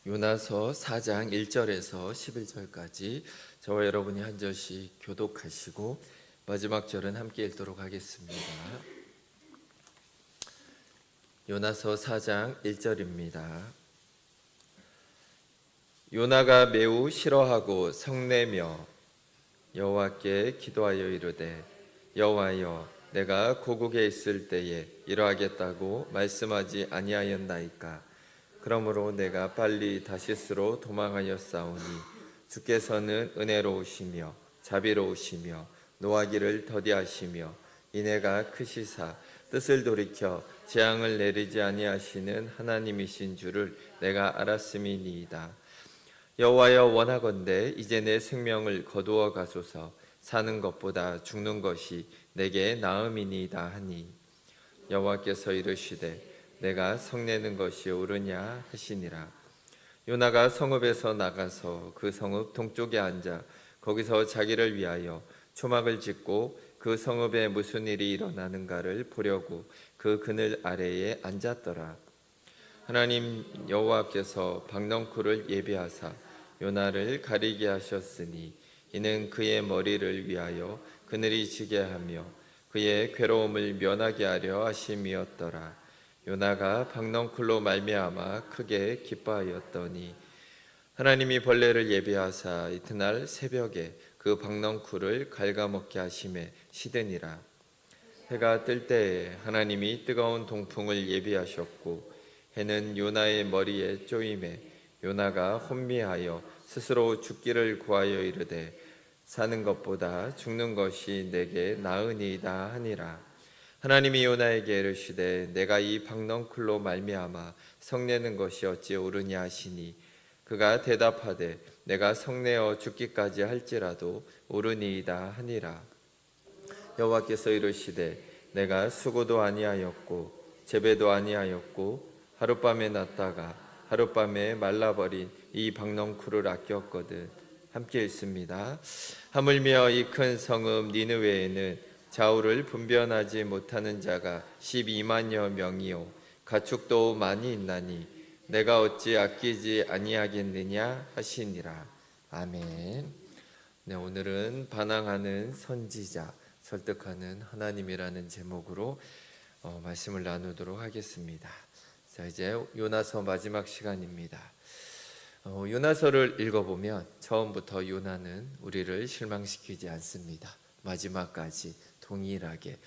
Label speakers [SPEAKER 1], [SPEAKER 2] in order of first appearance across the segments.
[SPEAKER 1] 요나서 4장 1절에서 11절까지 저와 여러분이 한 절씩 교독하시고 마지막 절은 함께 읽도록 하겠습니다. 요나서 4장 1절입니다. 요나가 매우 싫어하고 성내며 여호와께 기도하여 이르되 여호와여 내가 고국에 있을 때에 이러하겠다고 말씀하지 아니하였나이까. 그러므로 내가 빨리 다시스로 도망하였사오니 주께서는 은혜로우시며 자비로우시며 노하기를 더디하시며 인애가 크시사 뜻을 돌이켜 재앙을 내리지 아니하시는 하나님이신 줄을 내가 알았음이니이다. 여호와여 원하건대 이제 내 생명을 거두어 가소서. 사는 것보다 죽는 것이 내게 나음이니이다 하니 여호와께서 이르시되 내가 성내는 것이 옳으냐 하시니라. 요나가 성읍에서 나가서 그 성읍 동쪽에 앉아 거기서 자기를 위하여 초막을 짓고 그 성읍에 무슨 일이 일어나는가를 보려고 그 그늘 아래에 앉았더라. 하나님 여호와께서 박넝쿨을 예비하사 요나를 가리게 하셨으니 이는 그의 머리를 위하여 그늘이 지게 하며 그의 괴로움을 면하게 하려 하심이었더라. 요나가 박넝쿨로 말미암아 크게 기뻐하였더니 하나님이 벌레를 예비하사 이튿날 새벽에 그 박넝쿨을 갉아먹게 하심에 시드니라. 해가 뜰 때에 하나님이 뜨거운 동풍을 예비하셨고 해는 요나의 머리에 쪼임에 요나가 혼미하여 스스로 죽기를 구하여 이르되 사는 것보다 죽는 것이 내게 나으니이다 하니라. 하나님이 요나에게 이르시되 내가 이 박넝쿨로 말미암아 성내는 것이 어찌 옳으냐 하시니 그가 대답하되 내가 성내어 죽기까지 할지라도 옳으니이다 하니라. 여호와께서 이르시되 내가 수고도 아니하였고 재배도 아니하였고 하룻밤에 났다가 하룻밤에 말라버린 이 박넝쿨을 아꼈거든. 함께 읽습니다. 하물며 이 큰 성읍 니느웨에는 좌우를 분변하지 못하는 자가 12만여 명이요 가축도 많이 있나니 내가 어찌 아끼지 아니하겠느냐 하시니라. 아멘. 네, 오늘은 반항하는 선지자, 설득하는 하나님이라는 제목으로 말씀을 나누도록 하겠습니다. 자, 이제 요나서 마지막 시간입니다. 요나서를 읽어보면 처음부터 요나는 우리를 실망시키지 않습니다. 마지막까지 동일하게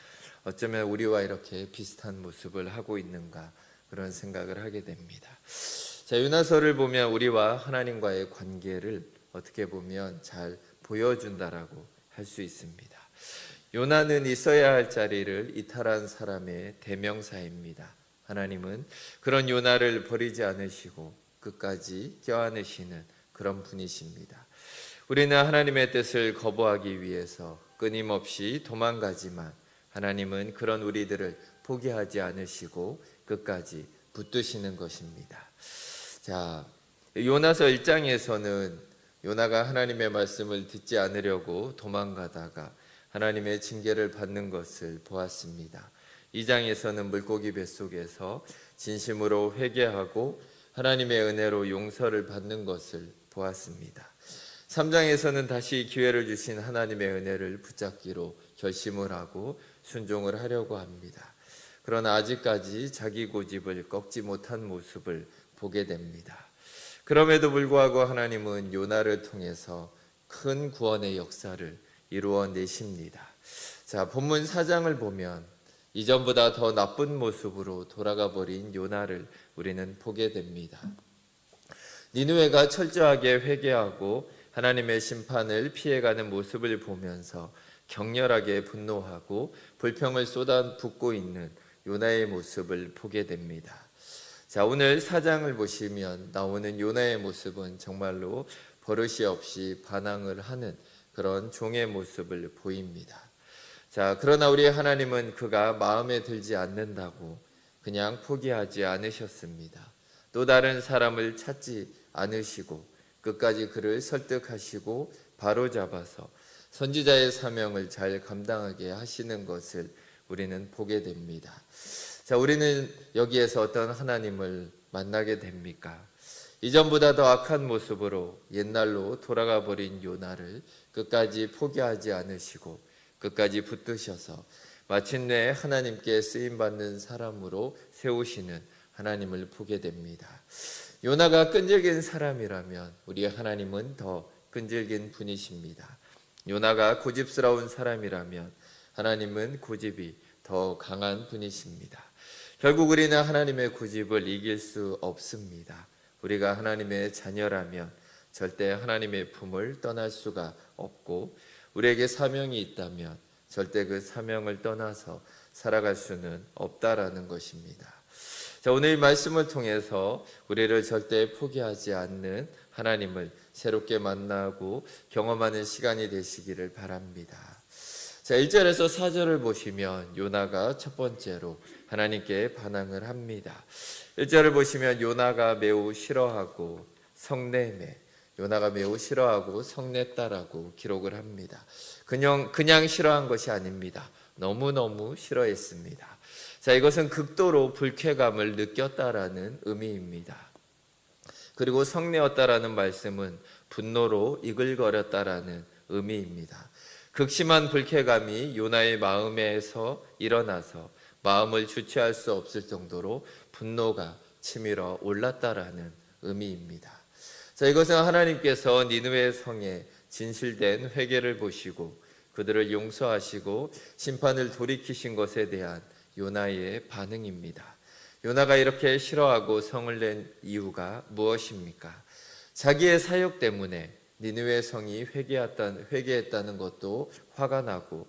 [SPEAKER 1] 어쩌면 우리와 이렇게 비슷한 모습을 하고 있는가 그런 생각을 하게 됩니다. 자, 요나서를 보면 우리와 하나님과의 관계를 어떻게 보면 잘 보여준다라고 할 수 있습니다. 요나는 있어야 할 자리를 이탈한 사람의 대명사입니다. 하나님은 그런 요나를 버리지 않으시고 끝까지 껴안으시는 그런 분이십니다. 우리는 하나님의 뜻을 거부하기 위해서 끊임없이 도망가지만 하나님은 그런 우리들을 포기하지 않으시고 끝까지 붙드시는 것입니다. 자, 요나서 1장에서는 요나가 하나님의 말씀을 듣지 않으려고 도망가다가 하나님의 징계를 받는 것을 보았습니다. 2장에서는 물고기 뱃속에서 진심으로 회개하고 하나님의 은혜로 용서를 받는 것을 보았습니다. 3장에서는 다시 기회를 주신 하나님의 은혜를 붙잡기로 결심을 하고 순종을 하려고 합니다. 그러나 아직까지 자기 고집을 꺾지 못한 모습을 보게 됩니다. 그럼에도 불구하고 하나님은 요나를 통해서 큰 구원의 역사를 이루어내십니다. 자, 본문 4장을 보면 이전보다 더 나쁜 모습으로 돌아가 버린 요나를 우리는 보게 됩니다. 니느웨가 철저하게 회개하고 하나님의 심판을 피해가는 모습을 보면서 격렬하게 분노하고 불평을 쏟아붓고 있는 요나의 모습을 보게 됩니다. 자, 오늘 4장을 보시면 나오는 요나의 모습은 정말로 버릇이 없이 반항을 하는 그런 종의 모습을 보입니다. 자, 그러나 우리 하나님은 그가 마음에 들지 않는다고 그냥 포기하지 않으셨습니다. 또 다른 사람을 찾지 않으시고 끝까지 그를 설득하시고 바로잡아서 선지자의 사명을 잘 감당하게 하시는 것을 우리는 보게 됩니다. 자, 우리는 여기에서 어떤 하나님을 만나게 됩니까? 이전보다 더 악한 모습으로 옛날로 돌아가 버린 요나를 끝까지 포기하지 않으시고 끝까지 붙드셔서 마침내 하나님께 쓰임받는 사람으로 세우시는 하나님을 보게 됩니다. 요나가 끈질긴 사람이라면 우리 하나님은 더 끈질긴 분이십니다. 요나가 고집스러운 사람이라면 하나님은 고집이 더 강한 분이십니다. 결국 우리는 하나님의 고집을 이길 수 없습니다. 우리가 하나님의 자녀라면 절대 하나님의 품을 떠날 수가 없고 우리에게 사명이 있다면 절대 그 사명을 떠나서 살아갈 수는 없다라는 것입니다. 자, 오늘 이 말씀을 통해서 우리를 절대 포기하지 않는 하나님을 새롭게 만나고 경험하는 시간이 되시기를 바랍니다. 자, 1절에서 4절을 보시면 요나가 첫 번째로 하나님께 반항을 합니다. 1절을 보시면 요나가 매우 싫어하고 성내매, 요나가 매우 싫어하고 성냈다라고 기록을 합니다. 그냥 싫어한 것이 아닙니다. 너무너무 싫어했습니다. 자, 이것은 극도로 불쾌감을 느꼈다라는 의미입니다. 그리고 성내었다라는 말씀은 분노로 이글거렸다라는 의미입니다. 극심한 불쾌감이 요나의 마음에서 일어나서 마음을 주체할 수 없을 정도로 분노가 치밀어 올랐다라는 의미입니다. 자, 이것은 하나님께서 니느웨 성에 진실된 회개를 보시고 그들을 용서하시고 심판을 돌이키신 것에 대한 요나의 반응입니다. 요나가 이렇게 싫어하고 성을 낸 이유가 무엇입니까? 자기의 사역 때문에 니느웨 성이 회개했다는 것도 화가 나고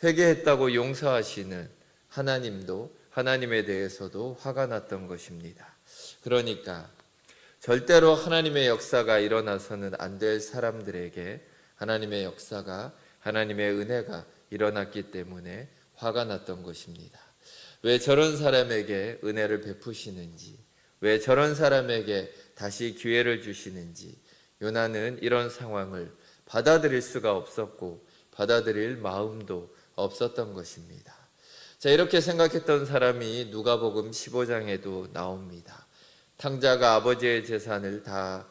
[SPEAKER 1] 회개했다고 용서하시는 하나님도 하나님에 대해서도 화가 났던 것입니다. 그러니까 절대로 하나님의 역사가 일어나서는 안 될 사람들에게 하나님의 역사가 하나님의 은혜가 일어났기 때문에 화가 났던 것입니다. 왜 저런 사람에게 은혜를 베푸시는지, 왜 저런 사람에게 다시 기회를 주시는지 요나는 이런 상황을 받아들일 수가 없었고 받아들일 마음도 없었던 것입니다. 자, 이렇게 생각했던 사람이 누가복음 15장에도 나옵니다. 탕자가 아버지의 재산을 다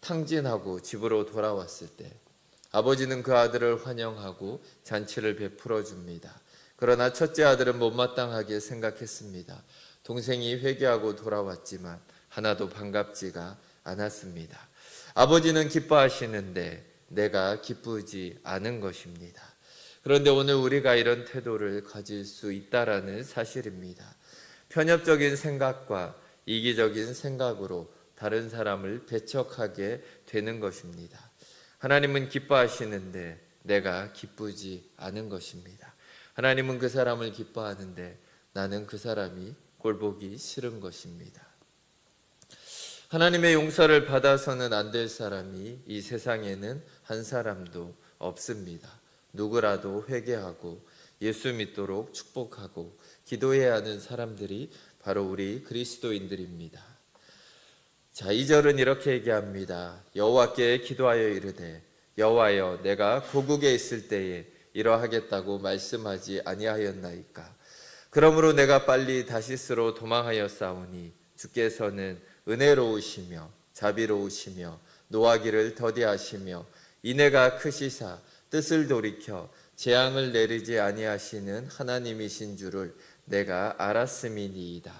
[SPEAKER 1] 탕진하고 집으로 돌아왔을 때 아버지는 그 아들을 환영하고 잔치를 베풀어 줍니다. 그러나 첫째 아들은 못마땅하게 생각했습니다. 동생이 회개하고 돌아왔지만 하나도 반갑지가 않았습니다. 아버지는 기뻐하시는데 내가 기쁘지 않은 것입니다. 그런데 오늘 우리가 이런 태도를 가질 수 있다라는 사실입니다. 편협적인 생각과 이기적인 생각으로 다른 사람을 배척하게 되는 것입니다. 하나님은 기뻐하시는데 내가 기쁘지 않은 것입니다. 하나님은 그 사람을 기뻐하는데 나는 그 사람이 꼴보기 싫은 것입니다. 하나님의 용서를 받아서는 안 될 사람이 이 세상에는 한 사람도 없습니다. 누구라도 회개하고 예수 믿도록 축복하고 기도해야 하는 사람들이 바로 우리 그리스도인들입니다. 자, 2절은 이렇게 얘기합니다. 여호와께 기도하여 이르되 여호와여 내가 고국에 있을 때에 이러하겠다고 말씀하지 아니하였나이까. 그러므로 내가 빨리 다시스로 도망하였사오니 주께서는 은혜로우시며 자비로우시며 노하기를 더디하시며 인애가 크시사 뜻을 돌이켜 재앙을 내리지 아니하시는 하나님이신 줄을 내가 알았음이니이다.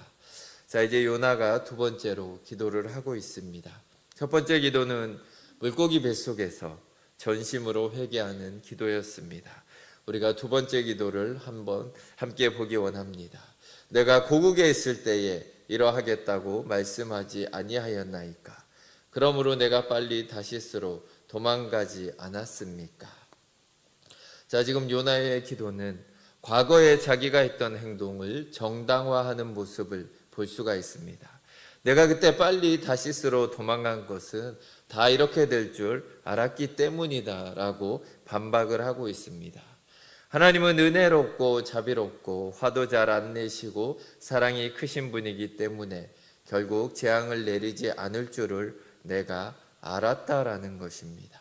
[SPEAKER 1] 자, 이제 요나가 두 번째로 기도를 하고 있습니다. 첫 번째 기도는 물고기 뱃속에서 전심으로 회개하는 기도였습니다. 우리가 두 번째 기도를 한번 함께 보기 원합니다. 내가 고국에 있을 때에 이러하겠다고 말씀하지 아니하였나이까. 그러므로 내가 빨리 다시스로 도망가지 않았습니까? 자, 지금 요나의 기도는 과거에 자기가 했던 행동을 정당화하는 모습을 볼 수가 있습니다. 내가 그때 빨리 다시스로 도망간 것은 다 이렇게 될 줄 알았기 때문이다 라고 반박을 하고 있습니다. 하나님은 은혜롭고 자비롭고 화도 잘 안 내시고 사랑이 크신 분이기 때문에 결국 재앙을 내리지 않을 줄을 내가 알았다라는 것입니다.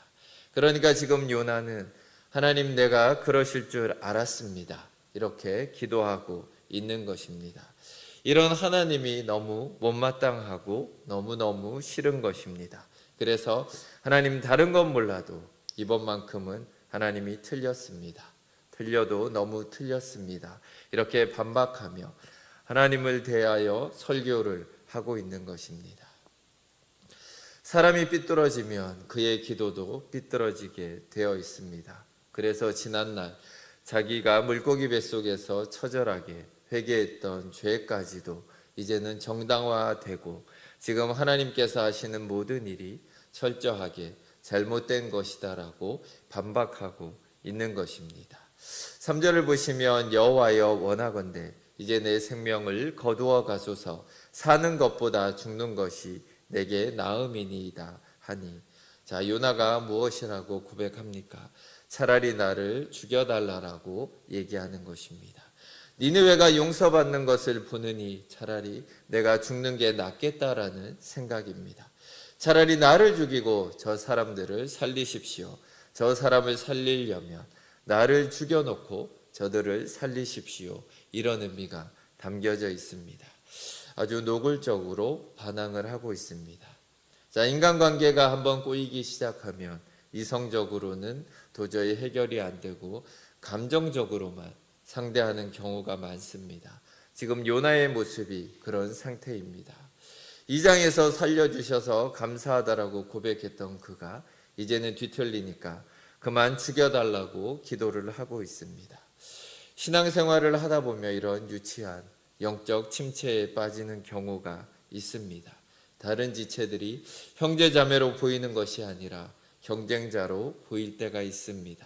[SPEAKER 1] 그러니까 지금 요나는 하나님 내가 그러실 줄 알았습니다. 이렇게 기도하고 있는 것입니다. 이런 하나님이 너무 못마땅하고 너무너무 싫은 것입니다. 그래서 하나님 다른 건 몰라도 이번만큼은 하나님이 틀렸습니다. 틀려도 너무 틀렸습니다. 이렇게 반박하며 하나님을 대하여 설교를 하고 있는 것입니다. 사람이 삐뚤어지면 그의 기도도 삐뚤어지게 되어 있습니다. 그래서 지난날 자기가 물고기 뱃속에서 처절하게 회개했던 죄까지도 이제는 정당화되고 지금 하나님께서 하시는 모든 일이 철저하게 잘못된 것이다라고 반박하고 있는 것입니다. 3절을 보시면 여호와여 원하건대 이제 내 생명을 거두어 가소서 사는 것보다 죽는 것이 내게 나음이니이다 하니. 자, 요나가 무엇이라고 고백합니까? 차라리 나를 죽여달라라고 얘기하는 것입니다. 니느웨가 용서받는 것을 보느니 차라리 내가 죽는 게 낫겠다라는 생각입니다. 차라리 나를 죽이고 저 사람들을 살리십시오. 저 사람을 살리려면 나를 죽여놓고 저들을 살리십시오. 이런 의미가 담겨져 있습니다. 아주 노골적으로 반항을 하고 있습니다. 자, 인간관계가 한번 꼬이기 시작하면 이성적으로는 도저히 해결이 안 되고 감정적으로만 상대하는 경우가 많습니다. 지금 요나의 모습이 그런 상태입니다. 2장에서 살려주셔서 감사하다라고 고백했던 그가 이제는 뒤틀리니까 그만 죽여달라고 기도를 하고 있습니다. 신앙생활을 하다 보면 이런 유치한 영적 침체에 빠지는 경우가 있습니다. 다른 지체들이 형제자매로 보이는 것이 아니라 경쟁자로 보일 때가 있습니다.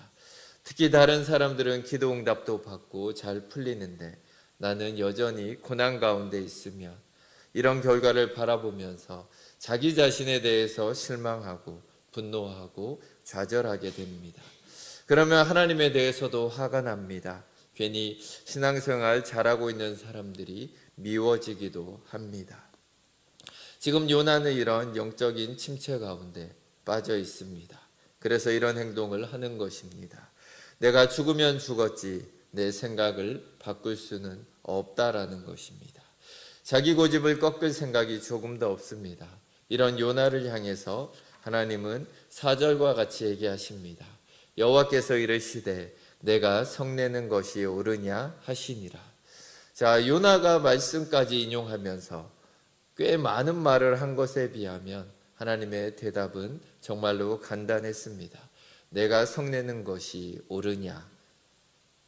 [SPEAKER 1] 특히 다른 사람들은 기도 응답도 받고 잘 풀리는데 나는 여전히 고난 가운데 있으면 이런 결과를 바라보면서 자기 자신에 대해서 실망하고 분노하고 좌절하게 됩니다. 그러면 하나님에 대해서도 화가 납니다. 괜히 신앙생활 잘하고 있는 사람들이 미워지기도 합니다. 지금 요나는 이런 영적인 침체 가운데 빠져 있습니다. 그래서 이런 행동을 하는 것입니다. 내가 죽으면 죽었지 내 생각을 바꿀 수는 없다라는 것입니다. 자기 고집을 꺾을 생각이 조금도 없습니다. 이런 요나를 향해서 하나님은 4절과 같이 얘기하십니다. 여호와께서 이르시되 내가 성내는 것이 옳으냐 하시니라. 자, 요나가 말씀까지 인용하면서 꽤 많은 말을 한 것에 비하면 하나님의 대답은 정말로 간단했습니다. 내가 성내는 것이 옳으냐.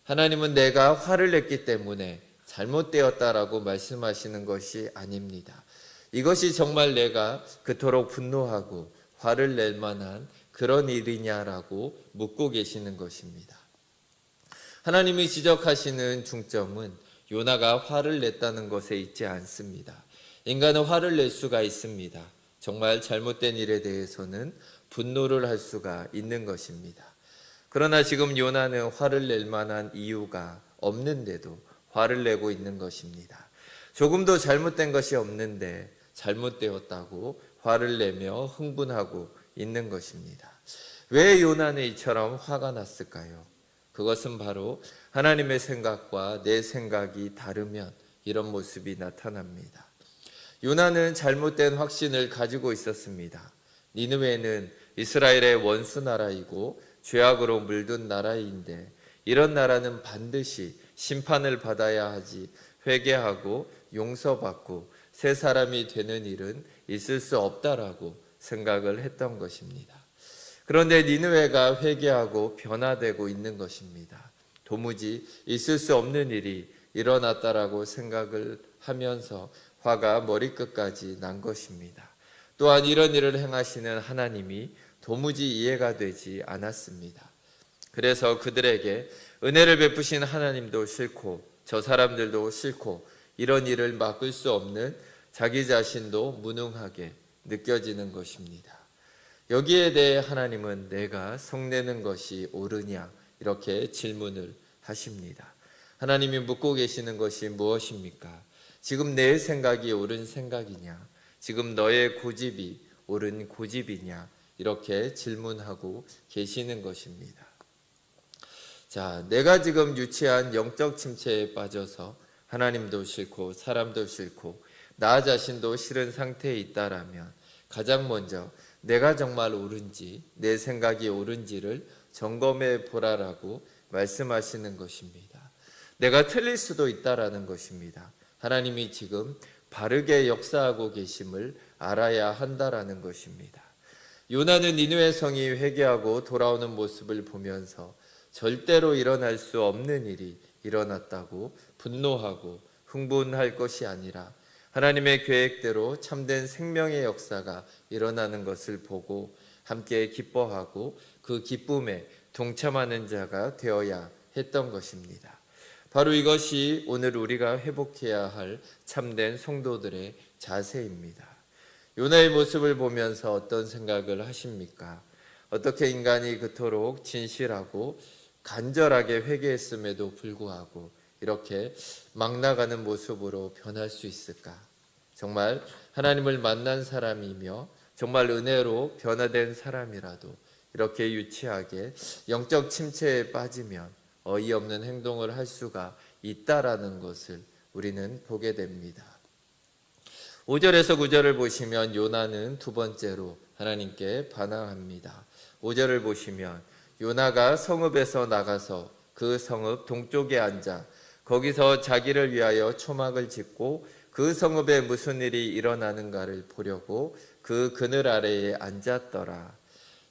[SPEAKER 1] 하나님은 내가 화를 냈기 때문에 잘못되었다라고 말씀하시는 것이 아닙니다. 이것이 정말 내가 그토록 분노하고 화를 낼 만한 그런 일이냐라고 묻고 계시는 것입니다. 하나님이 지적하시는 중점은 요나가 화를 냈다는 것에 있지 않습니다. 인간은 화를 낼 수가 있습니다. 정말 잘못된 일에 대해서는 분노를 할 수가 있는 것입니다. 그러나 지금 요나는 화를 낼 만한 이유가 없는데도 화를 내고 있는 것입니다. 조금도 잘못된 것이 없는데 잘못되었다고 화를 내며 흥분하고 있는 것입니다. 왜 요나는 이처럼 화가 났을까요? 그것은 바로 하나님의 생각과 내 생각이 다르면 이런 모습이 나타납니다. 요나는 잘못된 확신을 가지고 있었습니다. 니느웨는 이스라엘의 원수 나라이고 죄악으로 물든 나라인데 이런 나라는 반드시 심판을 받아야 하지 회개하고 용서받고 새 사람이 되는 일은 있을 수 없다라고 생각을 했던 것입니다. 그런데 니느웨가 회개하고 변화되고 있는 것입니다. 도무지 있을 수 없는 일이 일어났다라고 생각을 하면서 화가 머리끝까지 난 것입니다. 또한 이런 일을 행하시는 하나님이 도무지 이해가 되지 않았습니다. 그래서 그들에게 은혜를 베푸신 하나님도 싫고 저 사람들도 싫고 이런 일을 막을 수 없는 자기 자신도 무능하게 느껴지는 것입니다. 여기에 대해 하나님은 내가 성내는 것이 옳으냐 이렇게 질문을 하십니다. 하나님이 묻고 계시는 것이 무엇입니까? 지금 내 생각이 옳은 생각이냐? 지금 너의 고집이 옳은 고집이냐? 이렇게 질문하고 계시는 것입니다. 자, 내가 지금 유치한 영적 침체에 빠져서 하나님도 싫고 사람도 싫고 나 자신도 싫은 상태에 있다라면 가장 먼저 내가 정말 옳은지 내 생각이 옳은지를 점검해 보라라고 말씀하시는 것입니다. 내가 틀릴 수도 있다라는 것입니다. 하나님이 지금 바르게 역사하고 계심을 알아야 한다라는 것입니다. 요나는 니느웨 성이 회개하고 돌아오는 모습을 보면서 절대로 일어날 수 없는 일이 일어났다고 분노하고 흥분할 것이 아니라 하나님의 계획대로 참된 생명의 역사가 일어나는 것을 보고 함께 기뻐하고 그 기쁨에 동참하는 자가 되어야 했던 것입니다. 바로 이것이 오늘 우리가 회복해야 할 참된 성도들의 자세입니다. 요나의 모습을 보면서 어떤 생각을 하십니까? 어떻게 인간이 그토록 진실하고 간절하게 회개했음에도 불구하고 이렇게 막 나가는 모습으로 변할 수 있을까? 정말 하나님을 만난 사람이며 정말 은혜로 변화된 사람이라도 이렇게 유치하게 영적 침체에 빠지면 어이없는 행동을 할 수가 있다라는 것을 우리는 보게 됩니다. 5절에서 9절을 보시면 요나는 두 번째로 하나님께 반항합니다. 5절을 보시면 요나가 성읍에서 나가서 그 성읍 동쪽에 앉아 거기서 자기를 위하여 초막을 짓고 그 성읍에 무슨 일이 일어나는가를 보려고 그 그늘 아래에 앉았더라.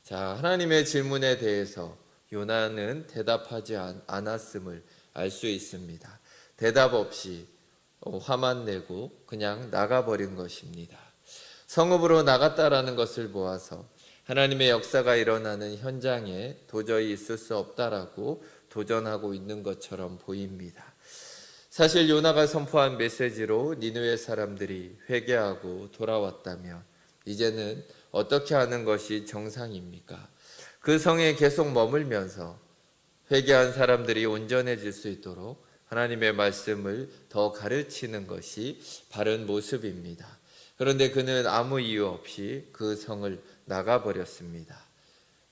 [SPEAKER 1] 자, 하나님의 질문에 대해서 요나는 대답하지 않았음을 알 수 있습니다. 대답 없이 화만 내고 그냥 나가버린 것입니다. 성읍으로 나갔다라는 것을 보아서 하나님의 역사가 일어나는 현장에 도저히 있을 수 없다라고 도전하고 있는 것처럼 보입니다. 사실 요나가 선포한 메시지로 니느웨 사람들이 회개하고 돌아왔다면 이제는 어떻게 하는 것이 정상입니까? 그 성에 계속 머물면서 회개한 사람들이 온전해질 수 있도록 하나님의 말씀을 더 가르치는 것이 바른 모습입니다. 그런데 그는 아무 이유 없이 그 성을 나가버렸습니다.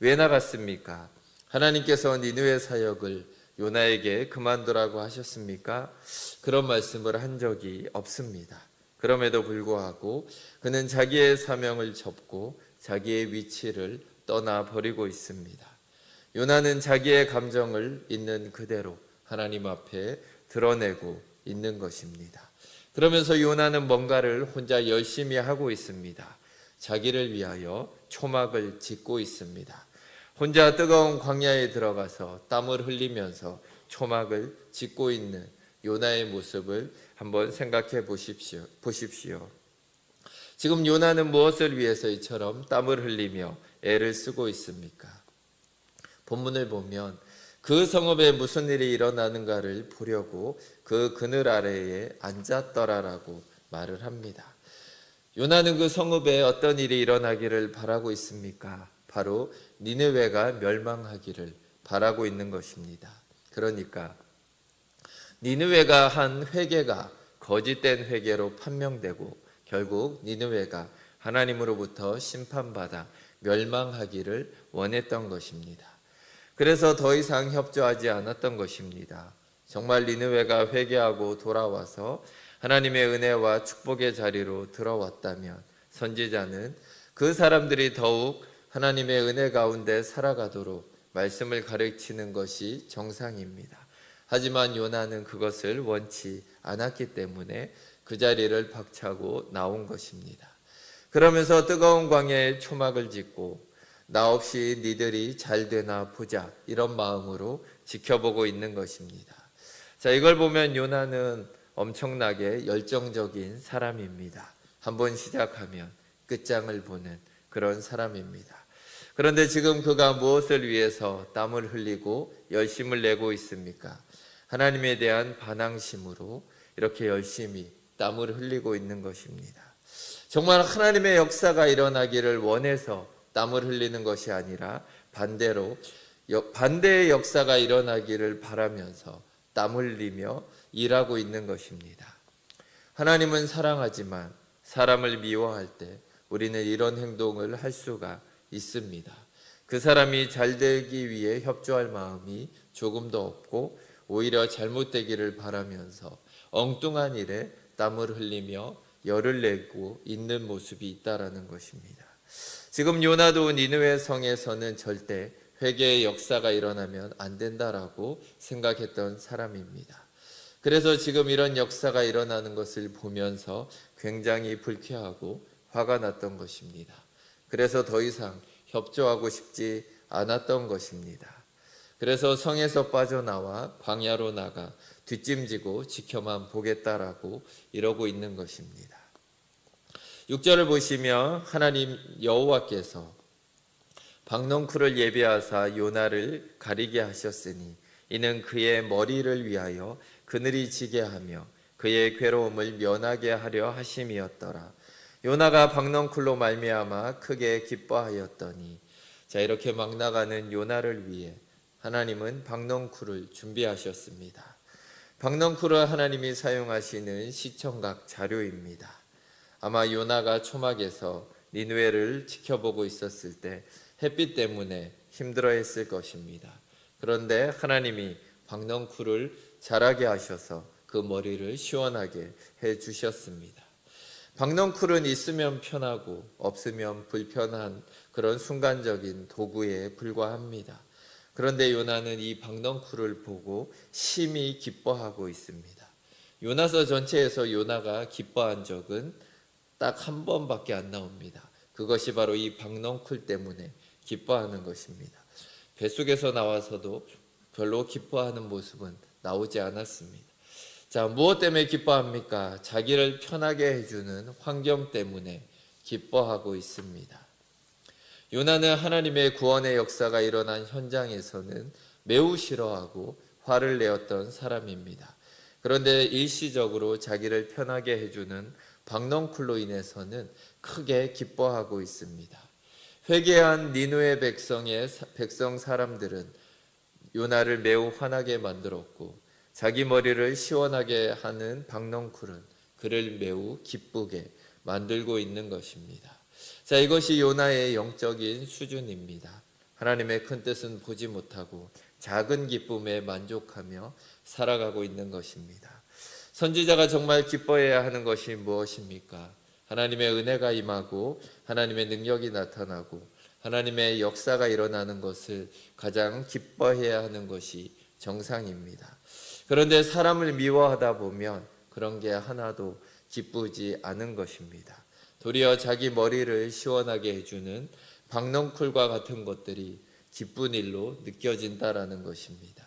[SPEAKER 1] 왜 나갔습니까? 하나님께서 니느웨 사역을 요나에게 그만두라고 하셨습니까? 그런 말씀을 한 적이 없습니다. 그럼에도 불구하고 그는 자기의 사명을 접고 자기의 위치를 떠나버리고 있습니다. 요나는 자기의 감정을 있는 그대로 하나님 앞에 드러내고 있는 것입니다. 그러면서 요나는 뭔가를 혼자 열심히 하고 있습니다. 자기를 위하여 초막을 짓고 있습니다. 혼자 뜨거운 광야에 들어가서 땀을 흘리면서 초막을 짓고 있는 요나의 모습을 한번 생각해 보십시오. 지금 요나는 무엇을 위해서 이처럼 땀을 흘리며 애를 쓰고 있습니까? 본문을 보면 그 성읍에 무슨 일이 일어나는가를 보려고 그 그늘 아래에 앉았더라라고 말을 합니다. 요나는 그 성읍에 어떤 일이 일어나기를 바라고 있습니까? 바로 니느웨가 멸망하기를 바라고 있는 것입니다. 그러니까 니느웨가 한 회개가 거짓된 회개로 판명되고 결국 니느웨가 하나님으로부터 심판받아 멸망하기를 원했던 것입니다. 그래서 더 이상 협조하지 않았던 것입니다. 정말 니느웨가 회개하고 돌아와서 하나님의 은혜와 축복의 자리로 들어왔다면 선지자는 그 사람들이 더욱 하나님의 은혜 가운데 살아가도록 말씀을 가르치는 것이 정상입니다. 하지만 요나는 그것을 원치 않았기 때문에 그 자리를 박차고 나온 것입니다. 그러면서 뜨거운 광야에 초막을 짓고 나 없이 니들이 잘 되나 보자 이런 마음으로 지켜보고 있는 것입니다. 자, 이걸 보면 요나는 엄청나게 열정적인 사람입니다. 한번 시작하면 끝장을 보는 그런 사람입니다. 그런데 지금 그가 무엇을 위해서 땀을 흘리고 열심을 내고 있습니까? 하나님에 대한 반항심으로 이렇게 열심히 땀을 흘리고 있는 것입니다. 정말 하나님의 역사가 일어나기를 원해서 땀을 흘리는 것이 아니라 반대로 반대의 역사가 일어나기를 바라면서 땀을 흘리며 일하고 있는 것입니다. 하나님은 사랑하지만 사람을 미워할 때 우리는 이런 행동을 할 수가 있습니다. 그 사람이 잘 되기 위해 협조할 마음이 조금도 없고 오히려 잘못되기를 바라면서 엉뚱한 일에 땀을 흘리며 열을 내고 있는 모습이 있다라는 것입니다. 지금 요나도 니느웨 성에서는 절대 회개의 역사가 일어나면 안 된다라고 생각했던 사람입니다. 그래서 지금 이런 역사가 일어나는 것을 보면서 굉장히 불쾌하고 화가 났던 것입니다. 그래서 더 이상 협조하고 싶지 않았던 것입니다. 그래서 성에서 빠져나와 광야로 나가 뒷짐지고 지켜만 보겠다라고 이러고 있는 것입니다. 6절을 보시면 하나님 여호와께서 박넝쿨을 예비하사 요나를 가리게 하셨으니 이는 그의 머리를 위하여 그늘이 지게 하며 그의 괴로움을 면하게 하려 하심이었더라. 요나가 박넝쿨로 말미암아 크게 기뻐하였더니, 자, 이렇게 막 나가는 요나를 위해 하나님은 박넝쿨을 준비하셨습니다. 박넝쿨은 하나님이 사용하시는 시청각 자료입니다. 아마 요나가 초막에서 니느웨를 지켜보고 있었을 때 햇빛 때문에 힘들어했을 것입니다. 그런데 하나님이 박넝쿨을 자라게 하셔서 그 머리를 시원하게 해주셨습니다. 박넝쿨은 있으면 편하고 없으면 불편한 그런 순간적인 도구에 불과합니다. 그런데 요나는 이 박넝쿨을 보고 심히 기뻐하고 있습니다. 요나서 전체에서 요나가 기뻐한 적은 딱 한 번밖에 안 나옵니다. 그것이 바로 이 박넝쿨 때문에 기뻐하는 것입니다. 뱃속에서 나와서도 별로 기뻐하는 모습은 나오지 않았습니다. 자, 무엇 때문에 기뻐합니까? 자기를 편하게 해주는 환경 때문에 기뻐하고 있습니다. 요나는 하나님의 구원의 역사가 일어난 현장에서는 매우 싫어하고 화를 내었던 사람입니다. 그런데 일시적으로 자기를 편하게 해주는 박넝쿨로 인해서는 크게 기뻐하고 있습니다. 회개한 니느웨 백성 사람들은 요나를 매우 화나게 만들었고, 자기 머리를 시원하게 하는 박넝쿨은 그를 매우 기쁘게 만들고 있는 것입니다. 자, 이것이 요나의 영적인 수준입니다. 하나님의 큰 뜻은 보지 못하고 작은 기쁨에 만족하며 살아가고 있는 것입니다. 선지자가 정말 기뻐해야 하는 것이 무엇입니까? 하나님의 은혜가 임하고 하나님의 능력이 나타나고 하나님의 역사가 일어나는 것을 가장 기뻐해야 하는 것이 정상입니다. 그런데 사람을 미워하다 보면 그런 게 하나도 기쁘지 않은 것입니다. 도리어 자기 머리를 시원하게 해주는 박넝쿨과 같은 것들이 기쁜 일로 느껴진다라는 것입니다.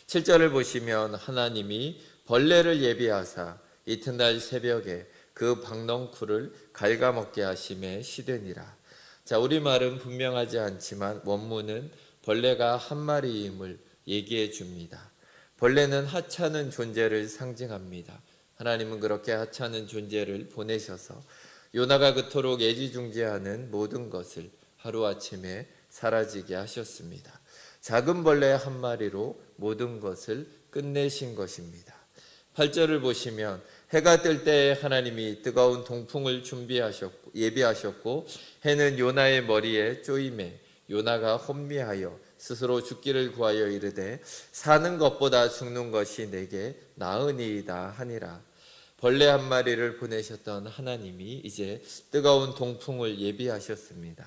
[SPEAKER 1] 7절을 보시면 하나님이 벌레를 예비하사 이튿날 새벽에 그 박넝쿨을 갉아먹게 하심에 시되니라. 자, 우리말은 분명하지 않지만 원문은 벌레가 한 마리임을 얘기해 줍니다. 벌레는 하찮은 존재를 상징합니다. 하나님은 그렇게 하찮은 존재를 보내셔서 요나가 그토록 애지중지하는 모든 것을 하루아침에 사라지게 하셨습니다. 작은 벌레 한 마리로 모든 것을 끝내신 것입니다. 8절을 보시면 해가 뜰 때에 하나님이 뜨거운 동풍을 예비하셨고 해는 요나의 머리에 쪼임에 요나가 혼미하여 스스로 죽기를 구하여 이르되 사는 것보다 죽는 것이 내게 나으니이다 하니라. 벌레 한 마리를 보내셨던 하나님이 이제 뜨거운 동풍을 예비하셨습니다.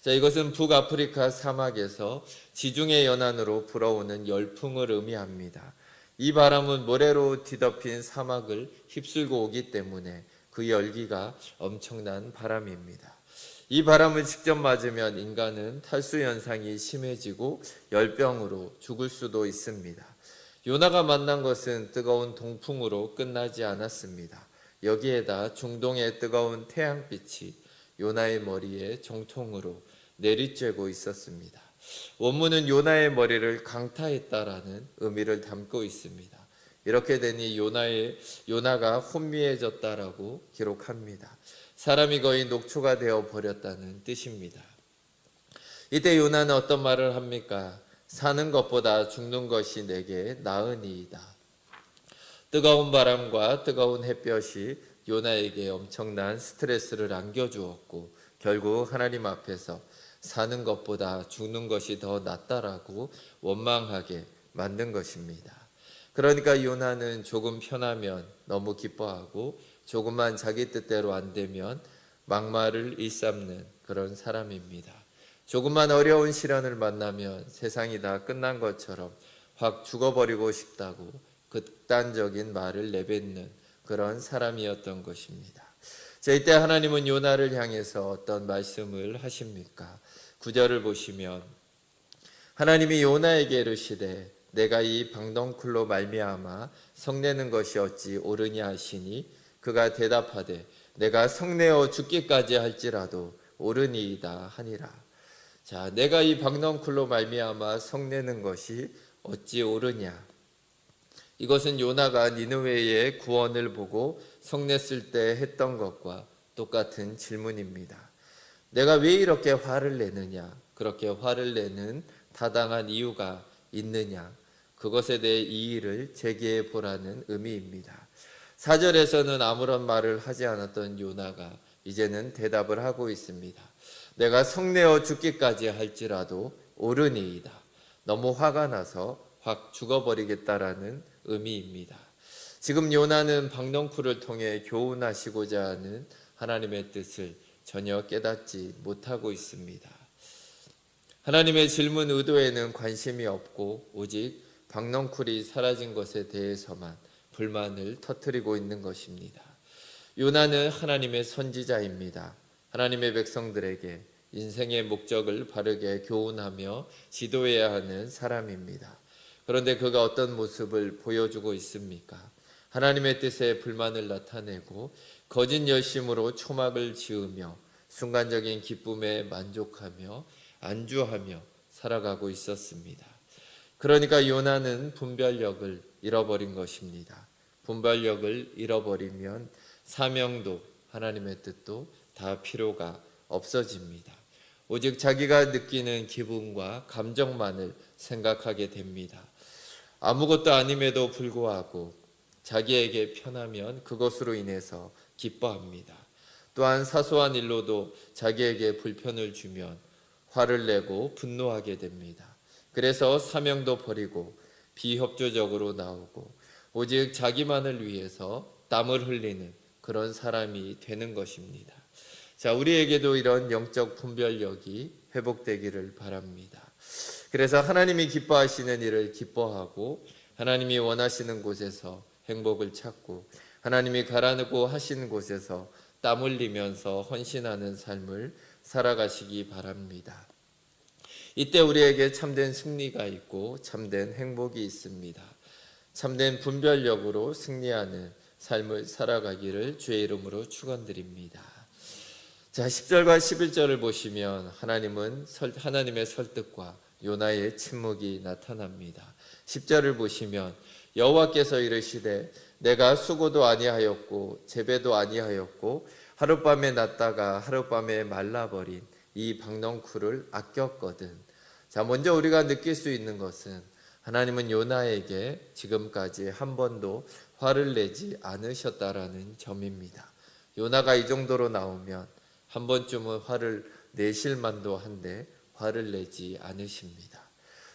[SPEAKER 1] 자, 이것은 북아프리카 사막에서 지중해 연안으로 불어오는 열풍을 의미합니다. 이 바람은 모래로 뒤덮인 사막을 휩쓸고 오기 때문에 그 열기가 엄청난 바람입니다. 이 바람을 직접 맞으면 인간은 탈수 현상이 심해지고 열병으로 죽을 수도 있습니다. 요나가 만난 것은 뜨거운 동풍으로 끝나지 않았습니다. 여기에다 중동의 뜨거운 태양빛이 요나의 머리에 정통으로 내리쬐고 있었습니다. 원문은 요나의 머리를 강타했다라는 의미를 담고 있습니다. 이렇게 되니 요나가 혼미해졌다라고 기록합니다. 사람이 거의 녹초가 되어 버렸다는 뜻입니다. 이때 요나는 어떤 말을 합니까? 사는 것보다 죽는 것이 내게 나으니이다. 뜨거운 바람과 뜨거운 햇볕이 요나에게 엄청난 스트레스를 안겨주었고 결국 하나님 앞에서 사는 것보다 죽는 것이 더 낫다라고 원망하게 만든 것입니다. 그러니까 요나는 조금 편하면 너무 기뻐하고 조금만 자기 뜻대로 안 되면 막말을 일삼는 그런 사람입니다. 조금만 어려운 시련을 만나면 세상이 다 끝난 것처럼 확 죽어버리고 싶다고 극단적인 말을 내뱉는 그런 사람이었던 것입니다. 자, 이때 하나님은 요나를 향해서 어떤 말씀을 하십니까? 9절을 보시면 하나님이 요나에게 이르시되 내가 이 방덩쿨로 말미암아 성내는 것이 어찌 옳으냐 하시니 그가 대답하되 내가 성내어 죽기까지 할지라도 옳으니이다 하니라. 자, 내가 이 방덩쿨로 말미암아 성내는 것이 어찌 옳으냐. 이것은 요나가 니느웨의 구원을 보고 성냈을 때 했던 것과 똑같은 질문입니다. 내가 왜 이렇게 화를 내느냐? 그렇게 화를 내는 타당한 이유가 있느냐? 그것에 대해 이의를 제기해 보라는 의미입니다. 4절에서는 아무런 말을 하지 않았던 요나가 이제는 대답을 하고 있습니다. 내가 성내어 죽기까지 할지라도 옳으니이다. 너무 화가 나서 확 죽어버리겠다라는 의미입니다. 지금 요나는 방덩쿨을 통해 교훈하시고자 하는 하나님의 뜻을 전혀 깨닫지 못하고 있습니다. 하나님의 질문 의도에는 관심이 없고 오직 방덩쿨이 사라진 것에 대해서만 불만을 터뜨리고 있는 것입니다. 요나는 하나님의 선지자입니다. 하나님의 백성들에게 인생의 목적을 바르게 교훈하며 지도해야 하는 사람입니다. 그런데 그가 어떤 모습을 보여주고 있습니까? 하나님의 뜻에 불만을 나타내고 거짓 열심으로 초막을 지으며 순간적인 기쁨에 만족하며 안주하며 살아가고 있었습니다. 그러니까 요나는 분별력을 잃어버린 것입니다. 분별력을 잃어버리면 사명도 하나님의 뜻도 다 필요가 없어집니다. 오직 자기가 느끼는 기분과 감정만을 생각하게 됩니다. 아무것도 아님에도 불구하고 자기에게 편하면 그것으로 인해서 기뻐합니다. 또한 사소한 일로도 자기에게 불편을 주면 화를 내고 분노하게 됩니다. 그래서 사명도 버리고 비협조적으로 나오고 오직 자기만을 위해서 땀을 흘리는 그런 사람이 되는 것입니다. 자, 우리에게도 이런 영적 분별력이 회복되기를 바랍니다. 그래서 하나님이 기뻐하시는 일을 기뻐하고 하나님이 원하시는 곳에서 행복을 찾고 하나님이 가라고 하시는 곳에서 땀 흘리면서 헌신하는 삶을 살아가시기 바랍니다. 이때 우리에게 참된 승리가 있고 참된 행복이 있습니다. 참된 분별력으로 승리하는 삶을 살아가기를 주의 이름으로 축원드립니다. 자, 10절과 11절을 보시면 하나님의 설득과 요나의 침묵이 나타납니다. 10절을 보시면 여호와께서 이르시되 내가 수고도 아니하였고 재배도 아니하였고 하룻밤에 났다가 하룻밤에 말라버린 이 방덩쿨을 아꼈거든. 자, 먼저 우리가 느낄 수 있는 것은 하나님은 요나에게 지금까지 한 번도 화를 내지 않으셨다라는 점입니다. 요나가 이 정도로 나오면 한 번쯤은 화를 내실 만도 한데 화를 내지 않으십니다.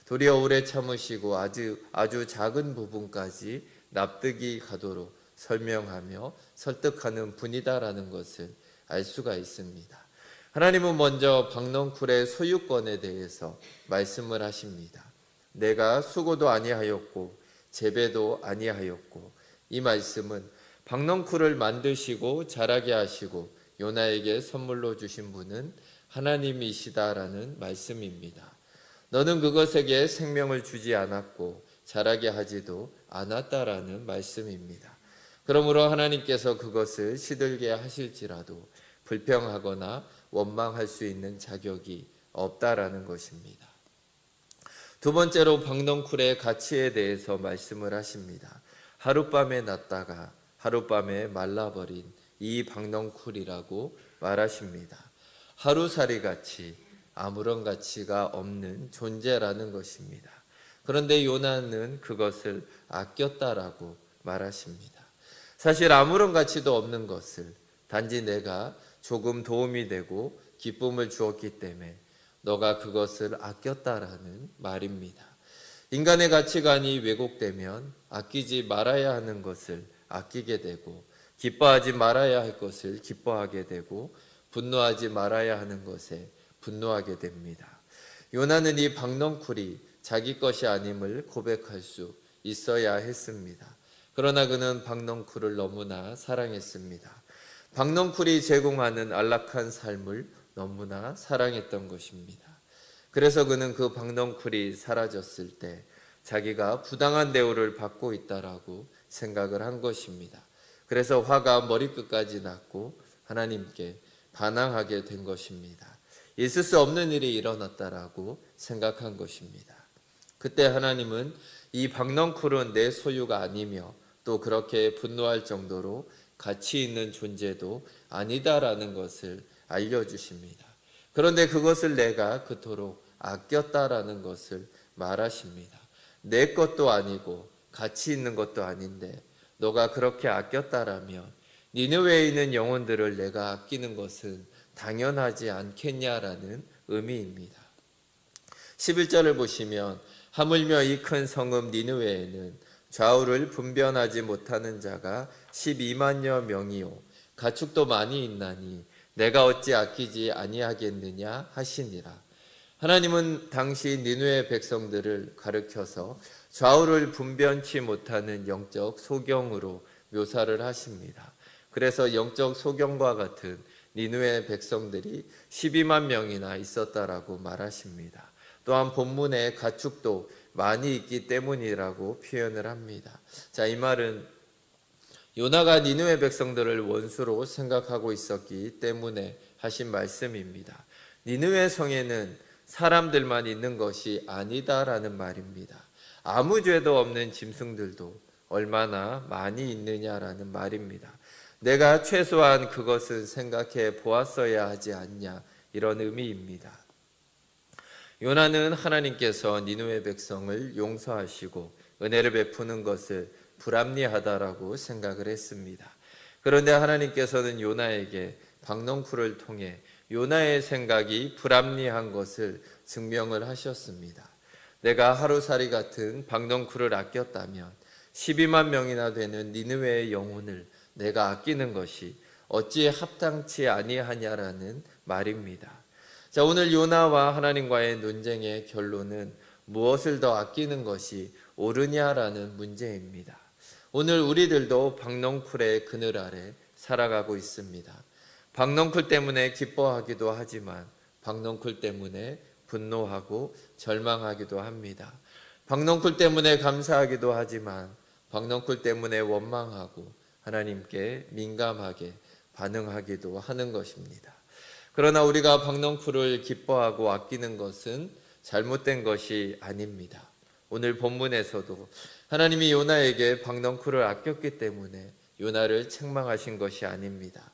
[SPEAKER 1] 도리어 오래 참으시고 아주 작은 부분까지 납득이 가도록 설명하며 설득하는 분이다라는 것을 알 수가 있습니다. 하나님은 먼저 방덩쿨의 소유권에 대해서 말씀을 하십니다. 내가 수고도 아니하였고 재배도 아니하였고, 이 말씀은 방덩쿨을 만드시고 자라게 하시고 요나에게 선물로 주신 분은 하나님이시다라는 말씀입니다. 너는 그것에게 생명을 주지 않았고 자라게 하지도 않았다라는 말씀입니다. 그러므로 하나님께서 그것을 시들게 하실지라도 불평하거나 원망할 수 있는 자격이 없다라는 것입니다. 두 번째로 방덩쿨의 가치에 대해서 말씀을 하십니다. 하룻밤에 났다가 하룻밤에 말라버린 이 방덩쿨이라고 말하십니다. 하루살이 같이 아무런 가치가 없는 존재라는 것입니다. 그런데 요나는 그것을 아꼈다라고 말하십니다. 사실 아무런 가치도 없는 것을 단지 내가 조금 도움이 되고 기쁨을 주었기 때문에 너가 그것을 아꼈다라는 말입니다. 인간의 가치관이 왜곡되면 아끼지 말아야 하는 것을 아끼게 되고, 기뻐하지 말아야 할 것을 기뻐하게 되고, 분노하지 말아야 하는 것에 분노하게 됩니다. 요나는 이 박넝쿨이 자기 것이 아님을 고백할 수 있어야 했습니다. 그러나 그는 박넝쿨을 너무나 사랑했습니다. 박넝쿨이 제공하는 안락한 삶을 너무나 사랑했던 것입니다. 그래서 그는 그 박넝쿨이 사라졌을 때 자기가 부당한 대우를 받고 있다라고 생각을 한 것입니다. 그래서 화가 머리끝까지 났고 하나님께 반항하게 된 것입니다. 있을 수 없는 일이 일어났다라고 생각한 것입니다. 그때 하나님은 이 박넝쿨은 내 소유가 아니며 또 그렇게 분노할 정도로 가치 있는 존재도 아니다라는 것을 알려주십니다. 그런데 그것을 내가 그토록 아꼈다라는 것을 말하십니다. 내 것도 아니고 가치 있는 것도 아닌데 너가 그렇게 아꼈다라면 니느웨에 있는 영혼들을 내가 아끼는 것은 당연하지 않겠냐라는 의미입니다. 11절을 보시면 하물며 이 큰 성읍 니느웨에는 좌우를 분변하지 못하는 자가 12만여 명이요 가축도 많이 있나니 내가 어찌 아끼지 아니하겠느냐 하시니라. 하나님은 당시 니느웨 백성들을 가르쳐서 좌우를 분변치 못하는 영적 소경으로 묘사를 하십니다. 그래서 영적 소경과 같은 니느웨 백성들이 12만 명이나 있었다라고 말하십니다. 또한 본문에 가축도 많이 있기 때문이라고 표현을 합니다. 자, 이 말은 요나가 니느웨 백성들을 원수로 생각하고 있었기 때문에 하신 말씀입니다. 니느웨 성에는 사람들만 있는 것이 아니다라는 말입니다. 아무 죄도 없는 짐승들도 얼마나 많이 있느냐라는 말입니다. 내가 최소한 그것은 생각해 보았어야 하지 않냐, 이런 의미입니다. 요나는 하나님께서 니느웨 백성을 용서하시고 은혜를 베푸는 것을 불합리하다라고 생각을 했습니다. 그런데 하나님께서는 요나에게 박넝쿨을 통해 요나의 생각이 불합리한 것을 증명을 하셨습니다. 내가 하루살이 같은 박넝쿨을 아꼈다면 12만 명이나 되는 니느웨의 영혼을 내가 아끼는 것이 어찌 합당치 아니하냐라는 말입니다. 자, 오늘 요나와 하나님과의 논쟁의 결론은 무엇을 더 아끼는 것이 옳으냐라는 문제입니다. 오늘 우리들도 박넝쿨의 그늘 아래 살아가고 있습니다. 박넝쿨 때문에 기뻐하기도 하지만 박넝쿨 때문에 분노하고 절망하기도 합니다. 박넝쿨 때문에 감사하기도 하지만 박넝쿨 때문에 원망하고 하나님께 민감하게 반응하기도 하는 것입니다. 그러나 우리가 박넝쿨을 기뻐하고 아끼는 것은 잘못된 것이 아닙니다. 오늘 본문에서도 하나님이 요나에게 박넝쿨을 아꼈기 때문에 요나를 책망하신 것이 아닙니다.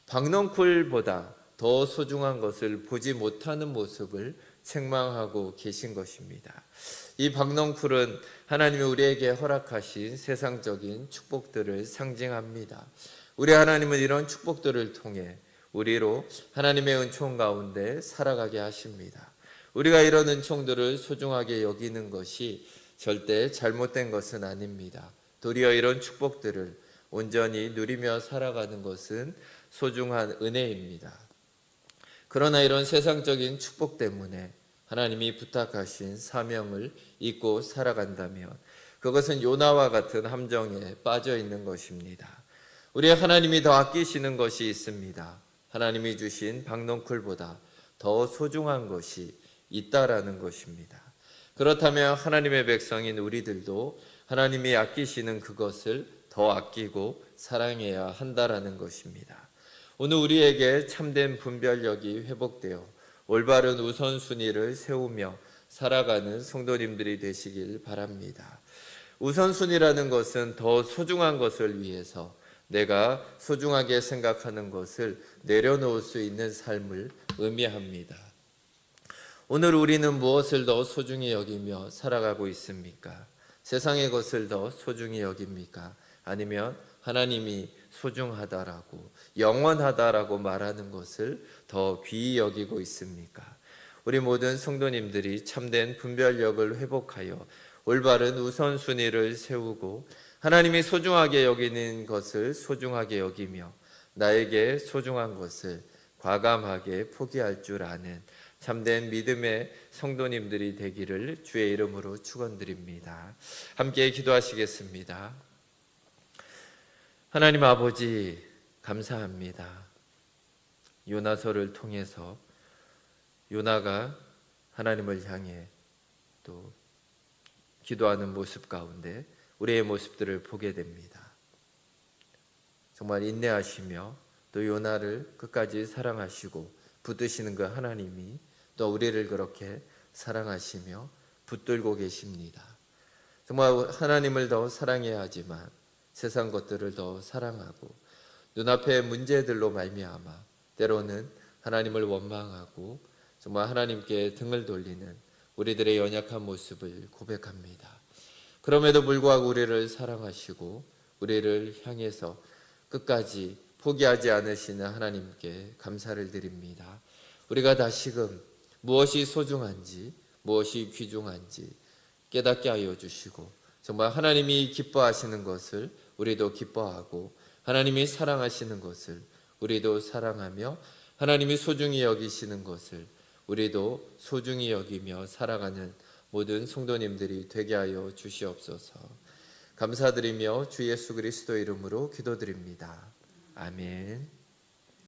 [SPEAKER 1] 박넝쿨보다 더 소중한 것을 보지 못하는 모습을 책망하고 계신 것입니다. 이 박넝쿨은 하나님이 우리에게 허락하신 세상적인 축복들을 상징합니다. 우리 하나님은 이런 축복들을 통해 우리로 하나님의 은총 가운데 살아가게 하십니다. 우리가 이런 은총들을 소중하게 여기는 것이 절대 잘못된 것은 아닙니다. 도리어 이런 축복들을 온전히 누리며 살아가는 것은 소중한 은혜입니다. 그러나 이런 세상적인 축복 때문에 하나님이 부탁하신 사명을 잊고 살아간다면 그것은 요나와 같은 함정에 빠져 있는 것입니다. 우리 하나님이 더 아끼시는 것이 있습니다. 하나님이 주신 박넝쿨보다 더 소중한 것이 있다라는 것입니다. 그렇다면 하나님의 백성인 우리들도 하나님이 아끼시는 그것을 더 아끼고 사랑해야 한다라는 것입니다. 오늘 우리에게 참된 분별력이 회복되어 올바른 우선순위를 세우며 살아가는 성도님들이 되시길 바랍니다. 우선순위라는 것은 더 소중한 것을 위해서 내가 소중하게 생각하는 것을 내려놓을 수 있는 삶을 의미합니다. 오늘 우리는 무엇을 더 소중히 여기며 살아가고 있습니까? 세상의 것을 더 소중히 여깁니까? 아니면 하나님이 소중하다라고 영원하다라고 말하는 것을 더 귀히 여기고 있습니까? 우리 모든 성도님들이 참된 분별력을 회복하여 올바른 우선순위를 세우고 하나님이 소중하게 여기는 것을 소중하게 여기며 나에게 소중한 것을 과감하게 포기할 줄 아는 참된 믿음의 성도님들이 되기를 주의 이름으로 축원드립니다. 함께 기도하시겠습니다. 하나님 아버지, 감사합니다. 요나서를 통해서 요나가 하나님을 향해 또 기도하는 모습 가운데 우리의 모습들을 보게 됩니다. 정말 인내하시며 또 요나를 끝까지 사랑하시고 붙드시는 그 하나님이 또 우리를 그렇게 사랑하시며 붙들고 계십니다. 정말 하나님을 더 사랑해야 하지만 세상 것들을 더 사랑하고 눈앞의 문제들로 말미암아 때로는 하나님을 원망하고 정말 하나님께 등을 돌리는 우리들의 연약한 모습을 고백합니다. 그럼에도 불구하고 우리를 사랑하시고 우리를 향해서 끝까지 포기하지 않으시는 하나님께 감사를 드립니다. 우리가 다시금 무엇이 소중한지 무엇이 귀중한지 깨닫게 하여 주시고 정말 하나님이 기뻐하시는 것을 우리도 기뻐하고 하나님이 사랑하시는 것을 우리도 사랑하며 하나님이 소중히 여기시는 것을 우리도 소중히 여기며 살아가는 모든 성도님들이 되게 하여 주시옵소서. 감사드리며 주 예수 그리스도 이름으로 기도드립니다. 아멘.